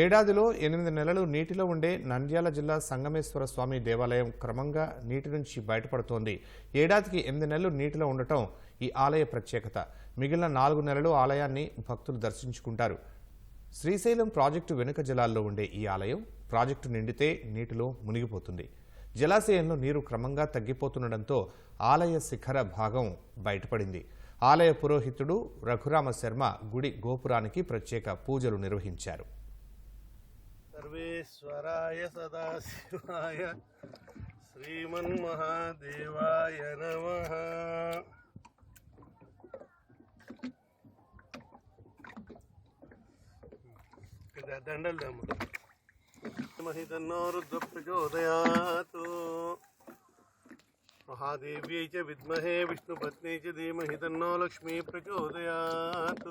ఏడాదిలో 8 నెలలు నీటిలో ఉండే నంద్యాల జిల్లా సంగమేశ్వర స్వామి దేవాలయం క్రమంగా నీటి నుంచి బయటపడుతోంది. ఏడాదికి 8 నెలలు నీటిలో ఉండటం ఈ ఆలయ ప్రత్యేకత. మిగిలిన 4 నెలలు ఆలయాన్ని భక్తులు దర్శించుకుంటారు. శ్రీశైలం ప్రాజెక్టు వెనుక జలాల్లో ఉండే ఈ ఆలయం ప్రాజెక్టు నిండితే నీటిలో మునిగిపోతుంది. జలాశయంలో నీరు క్రమంగా తగ్గిపోతుండటంతో ఆలయ శిఖర భాగం బయటపడింది. ఆలయ పురోహితుడు రఘురామ శర్మ గుడి గోపురానికి ప్రత్యేక పూజలు నిర్వహించారు. సర్వేశ్వరాయ సదాశివాయ శ్రీమన్మహాదేవాయ నమః. దండలు మహితన్నో రుద్ర ప్రచోదయాత్. महादेव्यै च विद्महे विष्णुपत्न्यै च धीमहि तन्नो लक्ष्मी प्रचोदयात्.